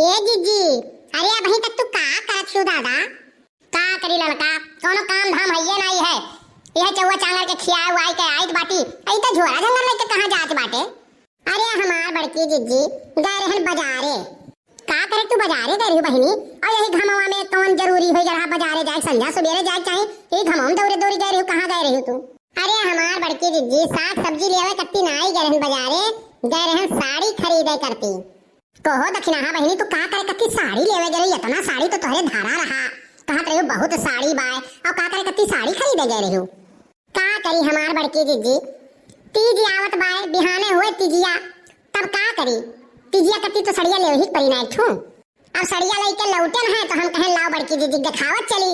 ए जीजी, अरे अभी तक तू का करत छु दादा? का करी लड़का, कोनो काम धाम हइये नहीं है। यह चौवा चांगर के खियाए वाई के आइत बाटी, आई त झोरा जंगल लेके कहां जात बाटे? अरे हमार बड़की जीजी गए रहन बाजारे। का करे तू बाजारे गई रही बहिनी? और यही घमवा में कौन जरूरी हो जरा बाजारे जाए, संध्या सवेरे जाए चाहे यही घमवा में दौड़े दौड़ी गई रही, कहां गई रही तू? अरे हमार बड़की जीजी साग सब्जी लेवे कत्ती नाई गए रहन बाजारे, गए रहन साड़ी खरीदे करती। कहो दक्षिणा बहिनी तू का करे कत्ती साड़ी लेवे गई? इतना साड़ी तो तोहरे धारा रहा, कहत रही बहुत साड़ी बाय और का करे कत्ती साड़ी खरीदे गए रही? का करी हमार बड़की जीजी, तीज आवत बाय, बिहाने हुए तीजिया, तब का करी? तीजिया कत्ती तो सड़िया ले ही पड़ी ना एक ठू। अब सड़िया लेके लौटन है तो हम कहे लाओ बड़की जीजी दिखावत चली।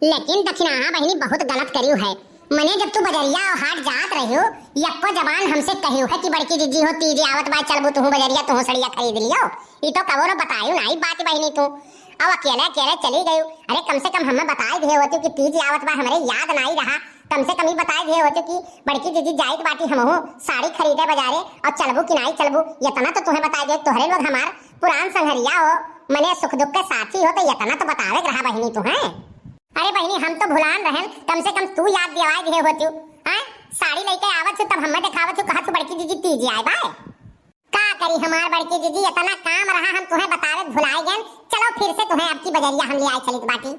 लेकिन दक्षिणा बहिनी बहुत गलत करियो है। मने जब तू बजरिया और हाट जात रहियो, यक्को जबान हमसे कहियो है कि बड़की जीजी हो तीज आवत बाय चलबू तू बजरिया तू सड़िया खरीद लियो। ई तो कबो न बतायो नहीं बात बहिनी तू। अब अकेले अकेले चली गई। अरे कम से कम हमें बताई दिए होती कि तीज आवत बा, हमारे याद नहीं रहा। कम से कम ही बताई दिए होते कि बड़की जीजी जाइत बाटी हमहू साड़ी खरीदे बाजारे और चलबू कि नहीं चलबू। इतना तो तुम्हें बताई दे, तोहरे लोग हमार पुरान संघरिया हो, मने सुख दुख के साथी हो, तो इतना तो बतावे रहा बहिनी तू है। अरे बहिनी हम तो भुलान रहन, कम से कम तू याद दिवाई दिए होती हैं। साड़ी लेके आवत छु तब हमें दिखावत छु, कहा तू बड़की जीजी तीज आए बाय। का करी हमार बड़की जीजी, इतना काम रहा हम तुम्हें बतावे भुलाए गए। चलो फिर से तुम्हें आपकी बजरिया हम ले आए चलित बाटी।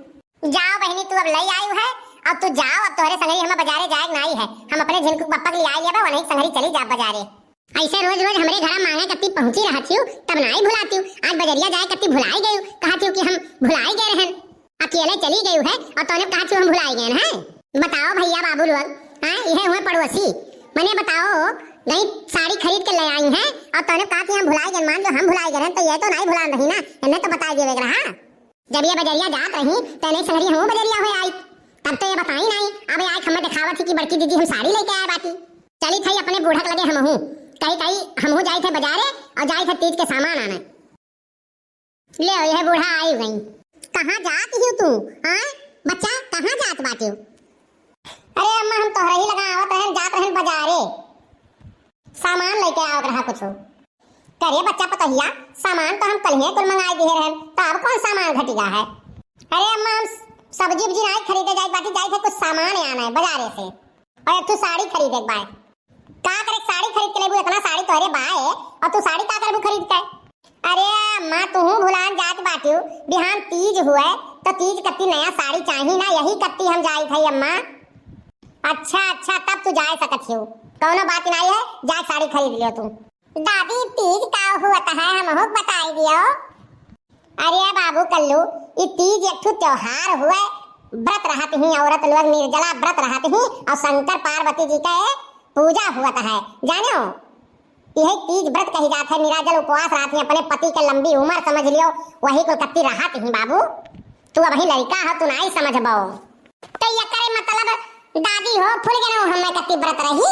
जाओ बहिनी तू अब ले आई है, अब तू जाओ, अब तोहरे संगरी हमें बाजारे जाए नहीं है। हम अपने झिनकू पप्पा के ले आई लेबा, वहीं संगरी चली जा बाजारे। ऐसे रोज रोज हमरे घर मांगे कत्ती पहुंची रहती हूँ तब नहीं भुलाती हूँ। आज बजरिया जाए कत्ती भुलाई गई, कहती हूँ कि हम भुलाई गए रहन, अकेले चली गई है और तूने कहा हम भुलाई गए हैं। बताओ भैया बाबू लोग, हाँ ये हुए पड़ोसी, मैंने बताओ नहीं साड़ी खरीद के ले आई हैं और तूने कहा कि हम भुलाई गए। मान लो हम भुलाई गए तो ये तो नहीं भुला रही ना, इन्हें तो बता दिए रहा। जब ये बजरिया जात रही तो नहीं संगरी हम बजरिया हुए आई, तब तो ये बताई नहीं। अब आज हमें दिखावत थी कि बड़की दीदी हम साड़ी लेके आए बाटी। चली थी अपने बूढ़क लगे हमहू कहीं कहीं हमहू जाए थे बाजारे और जाए थे तीज के सामान आने। ले यह बूढ़ा आई गई। कहाँ जात ही तू? हाँ बच्चा कहाँ जात बाटी? अरे अम्मा हम तोहरे ही लगा आवत रहन, जात रहन बाजारे सामान लेके आवत रहा कुछ। करे बच्चा पतहिया सामान तो हम कल ही कुल मंगाई दिए रहन, तो अब कौन सामान घट गया है? अरे अम्मा हम सब्जी उब्जी नहीं खरीदे जाए बाटी, जाए थे कुछ सामान आना है बाजारे से और तू साड़ी खरीदे बाय। का करे साड़ी खरीद के लेबू? इतना साड़ी तोहरे बाय और तू साड़ी का करबू खरीद के? अरे अम्मा तू भुलान जात बाटी, बिहान तीज हुए तो तीज कत्ती नया साड़ी चाहिए ना, यही कत्ती हम जाई थे अम्मा। अच्छा अच्छा तब तू जा सकत हो, कौनो बात नहीं है, जा साड़ी खरीद लियो तू। दादी तीज का हुआ है हमहू बताई दियो। अरे बाबू कल्लू ये तीज एक त्योहार हुआ, व्रत रहते ही औरत लोग निर्जला व्रत रहते ही और शंकर पार्वती जी का पूजा हुआ है जानो। यही तीज व्रत कही जाता है, निराजल उपवास रहती है, अपने पति के लंबी उम्र समझ लियो, वही को कत्ती रहती ही बाबू। तू अभी लड़का हो तू नहीं समझ पाओ तो ये करे मतलब दादी हो फुल गए हमें कत्ती व्रत रही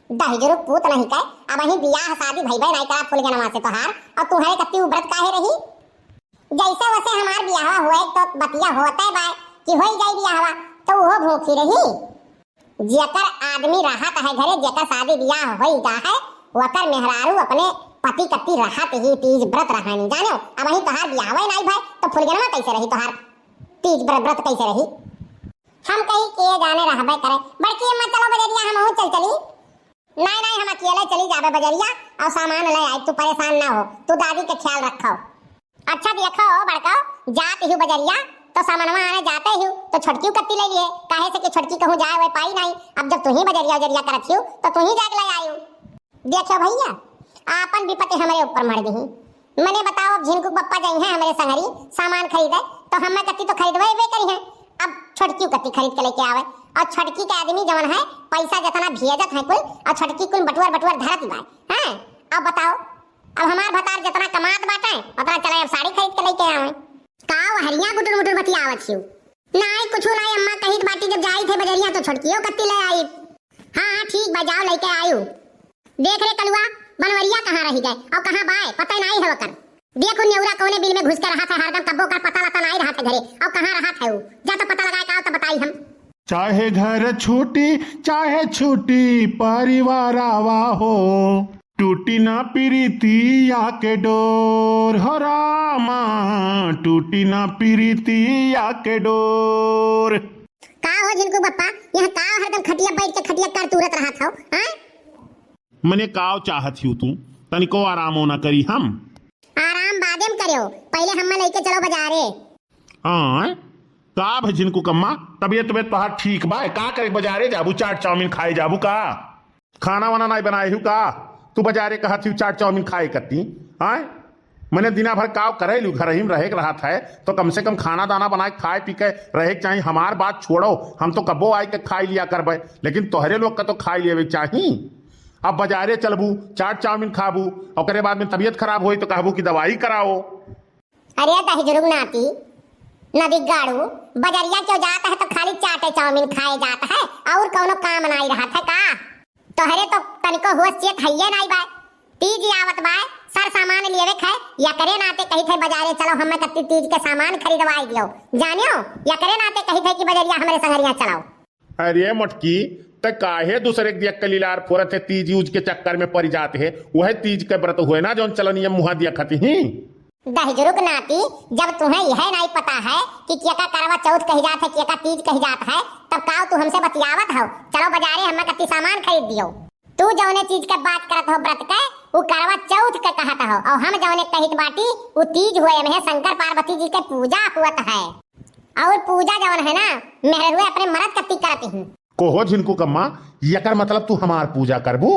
दही जरूर पूत नहीं कहे। अब अही बियाह शादी भई भाई नहीं करा फुल गए वहां से तोहार, और तुम्हारे कत्ती व्रत काहे रही? जैसे वैसे हमार बियाह हुए तो बतिया होता है बाय कि होई जाई बियाहवा तो वो भूखी रही। जेकर आदमी रहत है घरे, जेकर शादी बियाह होई जा है, वकर मेहरारू अपने पति कत्ती रहत ही तीज व्रत रहानी जानो। अब वही तोहार बियाह नहीं भाई तो फुलगनवा कैसे रही तोहार तीज व्रत कैसे रही? हम कहीं के जाने रहबे करे। बड़की अम्मा चलो बजरिया हम चल चली। नहीं नहीं हम अकेले चली जाबे बजरिया और सामान ले आई, तू परेशान ना हो, तू दादी के ख्याल रखो। अच्छा देखो बड़का जात ही बजरिया तो सामानवा आने जाते ही तो छोटकी कत्ती ले लिए, काहे से कि छोटकी कहूं जाए वही पाई नहीं। अब जब तू ही बजरिया जरिया करत हो तो तू ही जाके ले आयु। देखो भैया आपन विपत्ति हमारे ऊपर मर दी। मैंने बताओ झिनकू पप्पा जाई हैं हमारे संगरी सामान खरीदे तो हमें कत्ती तो खरीदवे करी है। अब छोटकी कत्ती खरीद के लेके आवे और छोटकी के आदमी जवन है पैसा जितना भेजत है कुल और छोटकी कुल बटुआर बटुआर धरत बाय हैं। अब बताओ अब हमार भतार जितना कमात बाटे उतना चले अब साड़ी खरीद के लेके आवे। काव हरिया गुटुर मुटुर बतियावत छियो? नहीं कुछ नहीं अम्मा कही बाटी जब जाई थे बजरिया तो छोटकियो कत्ती ले आई। हां ठीक बा जाओ लेके आयु। देख रे कलुआ बनवरिया कहां रही गए और कहां बाय पता नहीं है वकर। देखो नेउरा कोने बिल में घुस के रहा था हरदम, कब्बो का पता लता नहीं रहा था घरे और कहां रहा था वो, जा तो पता लगाए का तो बताई हम। चाहे घर छूटी चाहे छूटी परिवार आवा हो, टूटी ना प्रीतिया के डोर हो रा। रामा टूटी ना प्रीतिया के डोर। का हो झिनकू बप्पा, यहाँ का हरदम खटिया बैठ के खटिया कर तुरत रहा था, हाँ? मने काव चाहत हूँ तू तनिको आराम होना करी हम। आराम बादेम करियो, पहले हम्मा लेके चलो बाजारे। हाँ का भजन को कम्मा तबियत तबियत तो ठीक बा, का करे बाजारे जाबू चाट चाउमीन खाए जाबू का? खाना वाना नहीं बनाए हूँ का? तू बाजारे कहती हूँ चाट चाउमीन खाए करती। हाँ मैंने दिना भर काव करे लू, घर ही में रहे रहा था तो कम से कम खाना दाना बनाए खाए पी के रहे चाहिए। हमार बात छोड़ो, हम तो कबो आए के खाई लिया करबे, लेकिन तोहरे लोग का तो खाई लिया चाहिए। अब बाजारे चलबू चाट चाउमीन खाबू और बाद में तबीयत खराब हुई तो कहबू कि दवाई कराओ। अरे दही जुरुग नाती नदी गाड़ू बजरिया क्यों जाता है तो खाली चाटे चाउमीन खाए जाता है और कौनो काम नहीं रहा था का? तोहरे तो तनिको होशियत है नहीं बाय, तीज आवत बाय सर सामान लेवे खाए या करे नाते कही थे बाजारे चलो हमें कत्ती तीज के सामान खरीदवाई दियो जानियो, या करे नाते कही थे कि बजरिया हमारे संगरिया चलाओ। अरे मटकी ते काहे दूसरे के दिया कलीलार फोरत है, तीज यूज के चक्कर में पड़ जाते है। वह तीज के व्रत हुए ना जो चलनिया मुहा दिया खाती ही। दहजुरुक नाती जब तुम्हें यह नहीं पता है कि क्या का करवा चौथ कही जात है क्या का तीज कही जात है तब काव तू हमसे बतियावत हो चलो बाजारे हमें कत्ती सामान खरीद दियो। तू जौने चीज के बात करत हो व्रत के वो करवा चौथ के कहत हो और हम जौने कहित बाटी वो तीज हुए में शंकर पार्वती जी के पूजा हुआ है और पूजा जौन है ना मेहरुए अपने मरद कत्ती करती हूँ। कोहो झिनकू कम्मा यकर मतलब तू हमार पूजा करबू?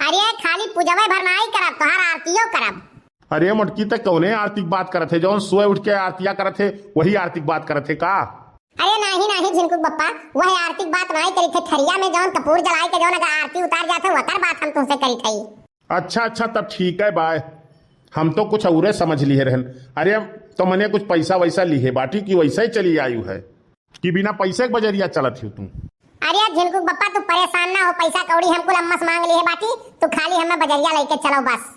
अरे खाली पूजवे भर नहीं करब तोहार आरतियो करब। अरे मटकी तक कौने आर्थिक बात करत है, जौन सुबह उठ के आरतिया करत है वही आर्थिक बात करत है का? अरे नहीं झिनकू बप्पा वह आर्थिक बात नहीं करी थे, थरिया में जौन कपूर जलाई के जौन अगर आरती उतार जाते वकर बात हम तुमसे करी थी। अच्छा तब ठीक है बाय, हम तो कुछ औरे समझ लिए रहन। अरे तो मैंने कुछ पैसा वैसा लिए बाटी की वैसा ही चली आयु है कि बिना पैसे के बजरिया चलत हो तुम? अरे झिनकू बप्पा तू परेशान ना हो, पैसा कौड़ी हमको लम्मस मांग लिए बाटी तू खाली हमें बजरिया लेके चलो बस।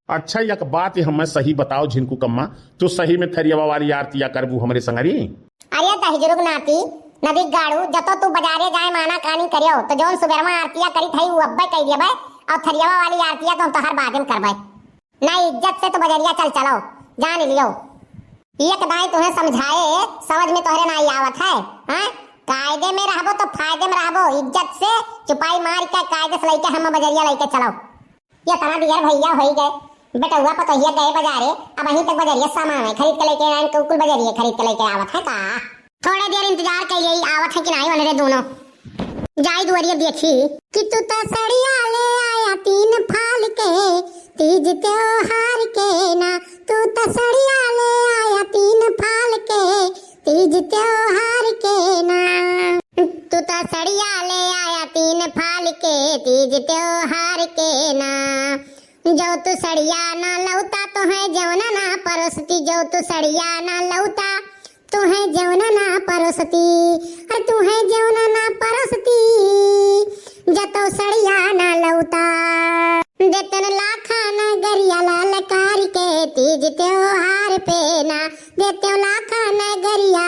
अच्छा एक बात हमें सही बताओ झिनकू कम्मा, तू सही में थरिया वाली आरतिया करबू हमरे संगरी? अरे दहजुरुग नाती नदी गाड़ू जतो तू बाजारे जाए माना कानी करियो तो जौन सुबेरवा आरतिया करी थई वो अब्बे कह दिए और थरियावा वाली आरतिया तो हम तोहर बाद में करबे ना। इज्जत से तो बजरिया चलो जान लियो। एक दाई तुम्हें समझाए समझ में तोहरे नहीं आवत है। हाँ कायदे में रहबो तो फायदे में रहबो, इज्जत से चुपाई मार के कायदे से लेके हम बजरिया लेके चलो। ये तना दियर भैया हो गए बेटा हुआ पतोहिया गए बाजारे अब अहीं तक बजरिया सामान है खरीद के लेके आए कुल बजरिया खरीद के लेके आवत है का? थोड़े देर इंतजार कर यही आवत है कि नहीं वाले दोनों जाई दुआरिया देखी कि तू तो सड़िया ले आया 3 फाल के तीज त्योहार के ना, तू तो सड़िया ले आया 3 फाल के तीज त्योहार के ना, तू तो सड़िया ले आया 3 फाल के तीज त्योहार के ना। जो तू सड़िया ना लौटा तो है जवना ना परोसती, जो तू सड़िया ना लौटा तू है जवना ना परोसती, और तू है जवना ना परोसती जतो सड़िया ना लौटा। देतन लाखा ना गरिया ललकार के तीज त्योहार पे ना, देतो लाखा ना गरिया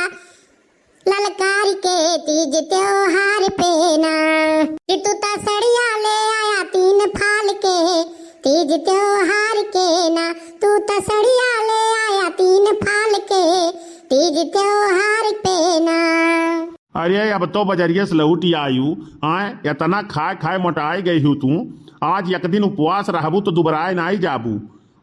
ललकार के तीज त्योहार पे ना। कि तू ता सड़िया ले आया 3 फाल के तीज त्योहार के ना, तू तो सड़िया ले आया 3 फाल के तीज त्योहार पे ना। अरे अब तो बजरिया से लौट आयु आए इतना खाए मोटाई गई हूँ तू। आज एक दिन उपवास रहबू तो दोबारा नहीं जाबू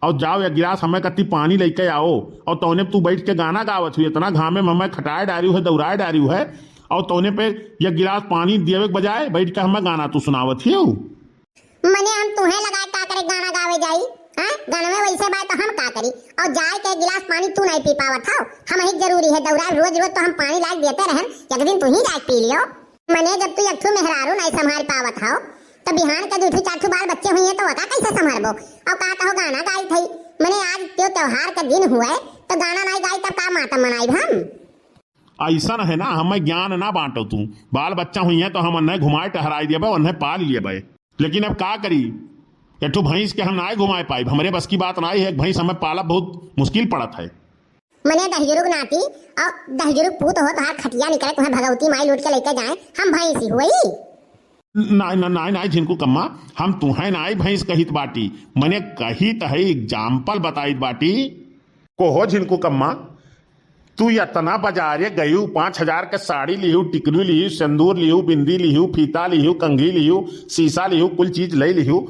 और जाओ एक गिलास हमें कत्ती पानी लेके आओ और तोने तू बैठ के गाना गावत हुई इतना घामे में हमें खटाए डारी है दौड़ाए डारी है और तोने पे एक गिलास पानी देवे के बजाय बैठ के हमें गाना तू सुनावत ही। मने हम तुम्हें लगाए का करे गाना गावे जाई? हाँ गाना में वैसे बात तो हम का करी और जाए के गिलास पानी तू नहीं पी पावत हो, हम ही जरूरी है दौड़ा रोज तो हम पानी लाग देते रहन, एक दिन तू ही जाके पी लियो। मने जब तू एक मेहरारू नहीं संभाल पावत हो तो बिहान के 2-4 बाल बच्चे हुई है तो वका कैसे संभालबो और का कहो गाना गाई थई। मने आज त्यो त्योहार का दिन हुआ है तो गाना नहीं गाई तब का मातम मनाई हम? ऐसा है ना हमें ज्ञान ना बांटो तू, बाल बच्चा हुई है तो हम उन्हें घुमाए टहराई दिए उन्हें पाल लिए, लेकिन अब का करी एठो भैंस के हम ना घुमाए पाई, हमरे बस की बात नहीं है। भैंस हमें पाला बहुत मुश्किल पड़त है। मने दहजुरुग नाती और दहजुरुग पूत हो तो हाथ खटिया निकले तुम्हें भगवती माई लूट के लेके जाए हम भैंस ही हुई? नहीं झिनकू कम्मा हम तुम्हें नाई भैंस कहित बाटी, मने कहित है एग्जाम्पल बताई बाटी। कोहो झिनको कम्मा, तू इतना बाजारे गयू 5,000 के साड़ी लिहू, टिकली लिहू, सिंदूर लिहू, बिंदी लिहू, फीता लिहू, कंघी लिहू, शीशा लिहू, कुल चीज ले लिहू,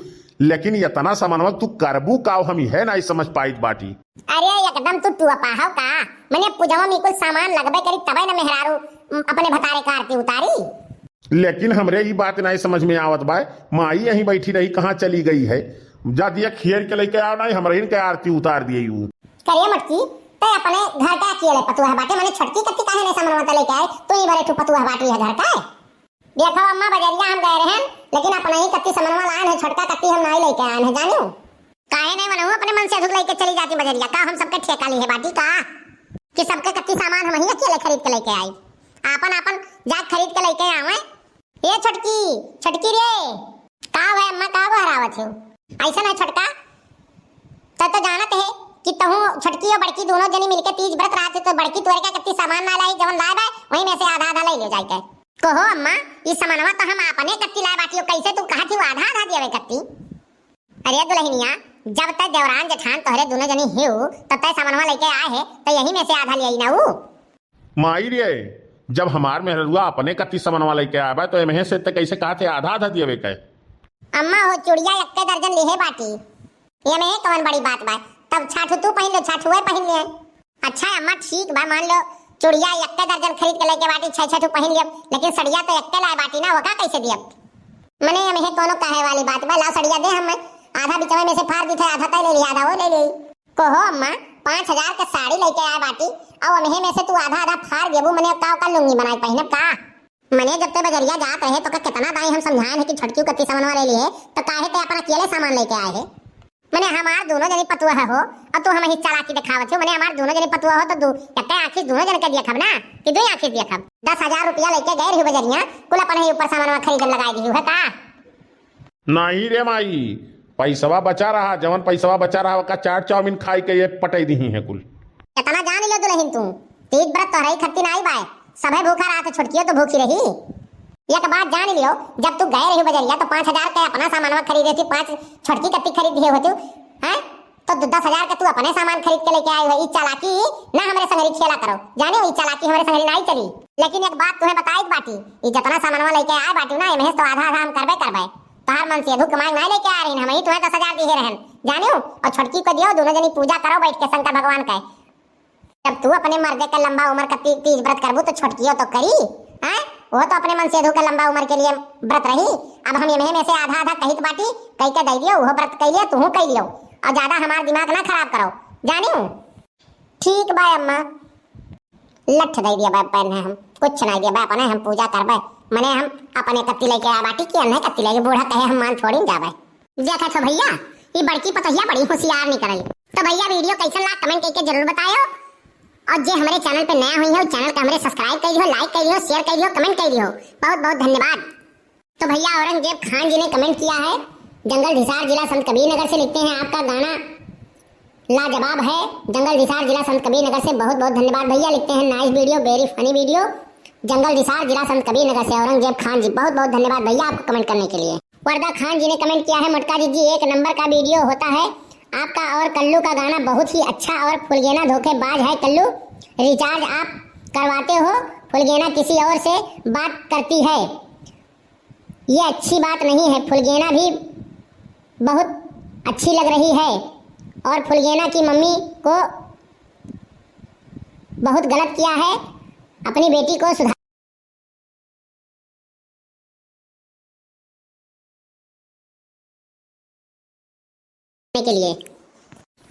लेकिन इतना सामानवा तू करबू का हम है ना समझ पाई बाटी। अरे एकदम तू पाहव का मने पूजवा में कुल सामान लगबे करी तबे ना मेहरारू अपने भतारे का आरती उतारी। लेकिन हमरे ये बात नहीं समझ में आवत बा, माई यहीं बैठी रही कहाँ चली गई है, जा दिया खीर के लेके आओ, नहीं हमरे के आरती उतार दिए यू करिए मटकी ते अपने घर का किए पतुआ बाटे मने छटकी कत्ती काहे ने सामान लेके आए तो ही बड़े ठु पतुआ बाटी है घर का। देखो अम्मा बजरिया हम गए रहन लेकिन अपने ही कत्ती सामान लान है, छटका कत्ती हम नहीं लेके आए हैं जानू। काहे नहीं मनहु अपने मन से अधुक लेके चली जाती बजरिया का, हम सबके ठेका ली है बाटी का कि सबके कत्ती सामान हम ही अकेले खरीद के लेके आई, आपन आपन जा खरीद के लेके आवे। ये छटकी छटकी रे का है अम्मा का हरावत है ऐसा नहीं छटका तो जानत है कि तहु छटकी और बड़की दोनों जनी मिलके तीज व्रत रात तो बड़की तोरे का कत्ती सामान ना लाई जवन लाए बा वहीं में से आधा आधा ले जाए के कहो अम्मा ये सामानवा तो हम अपने कत्ती लाए बाटी कैसे तू कहा थी आधा आधा देवे कत्ती। अरे दुल्हनिया जब तक देवरान जेठान तोहरे दोनों जनी हिउ तब तक सामानवा लेके आए है तो यही में से आधा ले आई ना ऊ माई रे। जब हमार मेहरुआ अपने कत्ती सामानवा लेके आया तो एमहे से कैसे कहा थे आधा आधा दिए के। अम्मा हो चूड़िया एक दर्जन लेहे बाटी ये में कौन बड़ी बात बा, तब छाठू तू पहन लो छाठुए पहन ले। अच्छा अम्मा ठीक बा मान लो चूड़िया एक दर्जन खरीद के लेके बाटी छह छह पहन लिया, लेकिन सड़िया तो एक लाए बाटी ना होगा कैसे दिया मने हमें कोनो कहे वाली बात बा। ला सड़िया दे हम आधा बिचवे में से फाड़ दी थे, आधा तय ले लिया आधा वो ले ली। कहो अम्मा 5,000 के साड़ी लेके आए बाटी और हमें में से तू आधा आधा फाड़ देबू मने का लुंगी बनाई पहने का मने जब ते बजरिया जात रहे तो का कितना दाई हम समझाए है कि छटकी कत्ती सामान ले लिए तो काहे ते अपना अकेले सामान लेके आए है। मने हमार दोनों जनी पतुआ हो और तू हम ही चालाकी दिखावत हो, मने हमार दोनों जनी पतुआ हो तो दू कते आखिर दोनों जन के दिया खब ना कि दो आखिर दिया खब 10,000 रुपया लेके गए रही बजरिया कुल अपन ही ऊपर सामान खरीद लगाई दी है का। नहीं रे माई पैसवा बचा रहा, जवन पैसवा बचा रहा का चाट चाउमीन खाई के ये पटाई दी है कुल। कितना जान लियो दुल्हन तू तीज व्रत तो रही खत्ती नहीं बाय सबे भूखा रहा तो छुटकियो तो भूखी रही। एक बात जान लियो जब तू गए रही बजरिया तो 5,000 के अपना सामान खरीदे थी, 5 छटकी कत्ती खरीद दिए होती हैं तो 10,000 के तू अपने सामान खरीद के लेके आए हो। ई चालाकी ना हमारे संगरी खेला करो जाने ई चालाकी हमारे संगरी नहीं चली। लेकिन एक बात तुम्हें बताई बाटी ई जितना सामान लेके आए बाटी ना एमे तो आधा आधा हम करबे तोहार मन से धुक मांग नहीं लेके आ रही हम ही तुम्हें 10,000 दिए रहन जानियो और छटकी को दियो दोनों जनी पूजा करो बैठ के शंकर भगवान का। जब तू अपने मर्दे का लंबा उम्र का तीज व्रत करबू तो छटकियो तो करी हैं वो तो अपने मन से धुक लंबा उम्र के लिए व्रत रही। अब हम ये में से आधा आधा कहित बाटी कह के दे दियो वो व्रत कह लियो तू कह लियो और ज्यादा हमारा दिमाग ना खराब करो जानियो। ठीक बा अम्मा लठ दे दिया बाप पहने हम कुछ नहीं दिया बाप ने हम पूजा करबे मने हम अपने कत्ती लेके आ बाटी के अन्य कत्ती लेके बूढ़ा कहे हम मान छोड़ी जाबे। देखा तो भैया ये बड़की पतहिया बड़ी होशियार निकली तो भैया वीडियो कैसा लगा कमेंट करके जरूर बताओ और जे हमारे चैनल पे नया हुई हो चैनल को हमारे सब्सक्राइब कर लियो, लाइक कर लियो, शेयर कर लियो, कमेंट कर लियो। बहुत बहुत धन्यवाद। तो भैया औरंगजेब खान जी ने कमेंट किया है जंगल हिसार जिला संत कबीर नगर से लिखते हैं आपका गाना लाजवाब है। जंगल हिसार जिला संत कबीर नगर से बहुत बहुत धन्यवाद भैया। लिखते हैं nice video very funny video Jangal Hisar जिला संत कबीर नगर से औरंगजेब खान जी बहुत बहुत धन्यवाद भैया आपको कमेंट करने के लिए। वर्दा खान जी ने कमेंट किया है मटका जी 1 नंबर का वीडियो होता है आपका और कल्लू का गाना बहुत ही अच्छा और फुलगेना धोखेबाज है कल्लू रिचार्ज आप करवाते हो फुलगेना किसी और से बात करती है ये अच्छी बात नहीं है। फुलगेना भी बहुत अच्छी लग रही है और फुलगेना की मम्मी को बहुत गलत किया है अपनी बेटी को सुधार के लिए।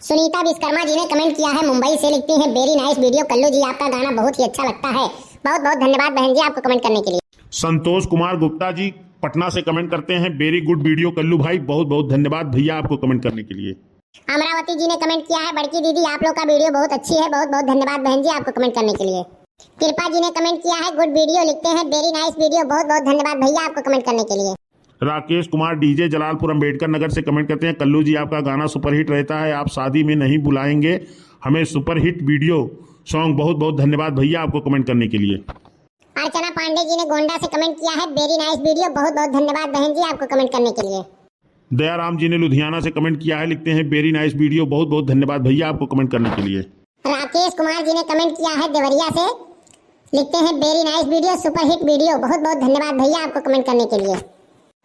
सुनीता विश्वकर्मा जी ने कमेंट किया है मुंबई से लिखती हैं वेरी नाइस वीडियो कल्लू जी आपका गाना बहुत ही अच्छा लगता है। बहुत बहुत धन्यवाद बहन जी आपको कमेंट करने के लिए। संतोष कुमार गुप्ता जी पटना से कमेंट करते हैं वेरी गुड वीडियो कल्लू भाई बहुत बहुत धन्यवाद भैया आपको कमेंट करने के लिए। अमरावती जी ने कमेंट किया है बड़की दीदी आप लोग का वीडियो बहुत अच्छी है। बहुत बहुत धन्यवाद बहन जी आपको कमेंट करने के लिए। कृपा जी ने कमेंट किया है गुड वीडियो लिखते हैं वेरी नाइस वीडियो बहुत बहुत धन्यवाद भैया आपको कमेंट करने के लिए। राकेश कुमार डीजे जलालपुर अंबेडकर नगर से कमेंट करते हैं कल्लू जी आपका गाना सुपरहिट रहता है आप शादी में नहीं बुलाएंगे हमें सुपरहिट वीडियो सॉन्ग बहुत बहुत धन्यवाद भैया आपको कमेंट करने के लिए। अर्चना पांडे जी ने गोंडा से कमेंट किया है वेरी नाइस वीडियो बहुत बहुत धन्यवाद बहन जी आपको कमेंट करने के लिए। दयाराम जी ने लुधियाना से कमेंट किया है लिखते हैं वेरी नाइस वीडियो बहुत बहुत धन्यवाद भैया आपको कमेंट करने के लिए। राकेश कुमार जी ने कमेंट किया है देवरिया से, लिखते हैं very nice video, super hit video. बहुत बहुत धन्यवाद भैया आपको कमेंट करने के लिए।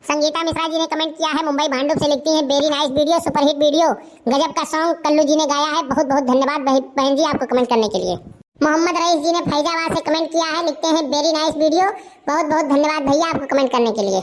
संगीता मिश्रा जी ने कमेंट किया है मुंबई भांडुप से, लिखती हैं very nice video, super hit video, गजब का सॉन्ग कल्लू जी ने गाया है। बहुत बहुत धन्यवाद बहन जी आपको कमेंट करने के लिए। मोहम्मद रईस जी ने फैजाबाद से कमेंट किया है, लिखते हैं वेरी नाइस वीडियो, बहुत बहुत धन्यवाद भैया आपको कमेंट करने के लिए।